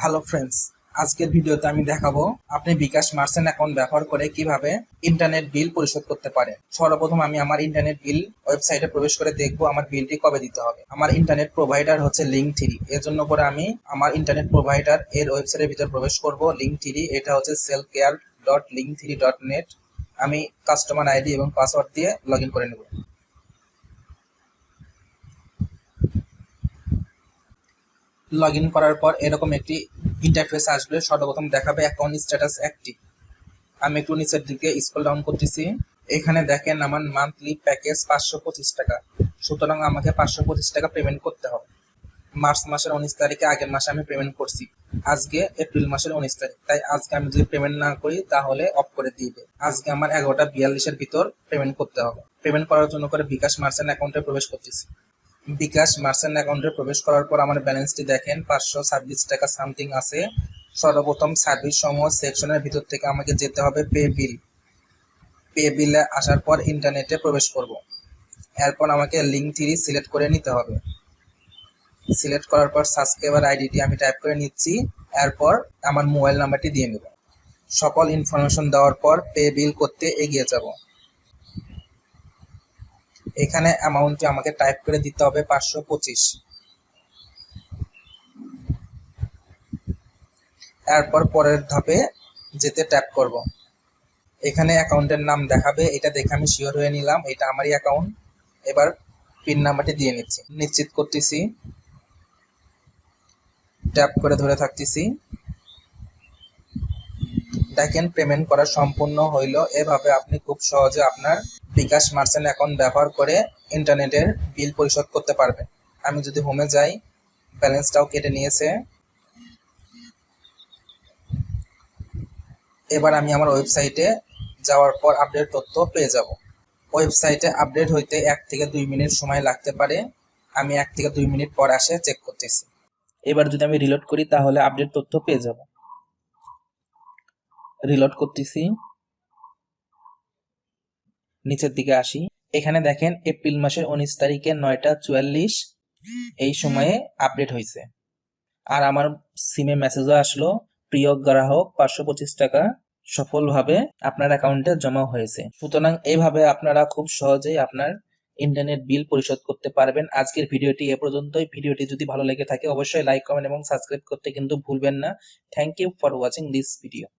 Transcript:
Hello friends, আজকের ভিডিওতে আমি দেখাবো আপনি বিকাশ মার্চেন্ট অ্যাকাউন্ট ব্যবহার করে কিভাবে ইন্টারনেট বিল পরিশোধ করতে পারেন। সর্বপ্রথম আমি আমার ইন্টারনেট বিল ওয়েবসাইটে প্রবেশ করে দেখবো আমার বিলটি কবে দিতে হবে। আমার ইন্টারনেট প্রোভাইডার হচ্ছে লিঙ্ক3। এর জন্য করে আমি আমার ইন্টারনেট প্রোভাইডার এর ওয়েবসাইটের ভিতরে প্রবেশ করব। লিঙ্ক3, এটা হচ্ছে selfcare.link3.net। আমি কাস্টমার আইডি এবং পাসওয়ার্ড দিয়ে লগ ইন করে নেব। লগ ইন করার পর এরকম একটি ইন্টারফেস আসবে। সর্বপ্রথম দেখাবে অ্যাকাউন্ট স্ট্যাটাস অ্যাক্টিভ। আমি একটু নিচের দিকে স্ক্রল ডাউন করতেছি। এখানে দেখেন আমার মান্থলি প্যাকেজ 525 টাকা, সুতরাং আমাকে 525 টাকা পেমেন্ট করতে হবে। মার্চ মাসের 19 তারিখে আগের মাসে আমি পেমেন্ট করছি, আজকে এপ্রিল মাসের 19 তারিখ, তাই আজকে আমি যদি পেমেন্ট না করি তাহলে অফ করে দিবে। আজকে আমার 11:42 ভিতর পেমেন্ট করতে হবে। পেমেন্ট করার জন্য করে বিকাশ মার্চেন্ট অ্যাকাউন্টে প্রবেশ করতেছি। বিকাশ মার্চেন্ট অ্যাকাউন্টে প্রবেশ করার পর আমার ব্যালেন্সটি দেখেন 526 টাকা সামথিং আছে। সর্বপ্রথম সার্ভিস সমূহ সেকশনের ভিতর থেকে আমাকে যেতে হবে পে বিল। পে বিলে আসার পর ইন্টারনেটে প্রবেশ করব। এরপর আমাকে লিঙ্ক3 সিলেক্ট করে নিতে হবে। সিলেক্ট করার পর সাবস্ক্রাইবার আইডিটি আমি টাইপ করে নিচ্ছি। এরপর আমার মোবাইল নাম্বারটি দিয়ে নেব। সকল ইনফরমেশন দেওয়ার পর পে বিল করতে এগিয়ে যাব। এখানে অ্যামাউন্টটি আমাকে টাইপ করে দিতে হবে 525। এরপর পরের ধাপে যেতে ট্যাপ করব। এখানে অ্যাকাউন্টের নাম দেখাবে, এটা দেখে আমি শিওর হয়ে নিলাম এটা আমারই অ্যাকাউন্ট। এবার পিন নাম্বারটি দিয়ে নিচ্ছি, নিশ্চিত করতেছি, ট্যাপ করে ধরে থাকতেছি। দেখেন পেমেন্ট করা সম্পূর্ণ হইল। এভাবে আপনি খুব সহজে আপনার বিকাশ মার্চেন্ট অ্যাকাউন্ট ব্যবহার করে ইন্টারনেটের বিল পরিশোধ করতে পারবেন। আমি যদি হোমে যাই, ব্যালেন্সটাও কেটে নিয়েছে। এবার আমি আমার ওয়েবসাইটে যাওয়ার পর আপডেট তথ্য পেয়ে যাব। ওয়েবসাইটে আপডেট হইতে 1 থেকে 2 মিনিট সময় লাগতে পারে। আমি 1 থেকে 2 মিনিট পর আসে চেক করতেছি। এবার যদি আমি রিলোড করি তাহলে আপডেট তথ্য পেয়ে যাব। রিলোড করতেছি, নিচের দিকে আসি। এখানে দেখেন এপ্রিল মাসের 19 তারিখে 9:44 এই সময়ে আপডেট হয়েছে। আর আমার সিমে মেসেজও আসলো, প্রিয় গ্রাহক 525 টাকা সফলভাবে আপনার অ্যাকাউন্টে জমা হয়েছে। সুতরাং এইভাবে আপনারা খুব সহজেই আপনার ইন্টারনেট বিল পরিশোধ করতে পারবেন। আজকের ভিডিওটি এ পর্যন্তই। ভিডিওটি যদি ভালো লেগে থাকে অবশ্যই লাইক, কমেন্ট এবং সাবস্ক্রাইব করতে কিন্তু ভুলবেন না। Thank you for watching this video.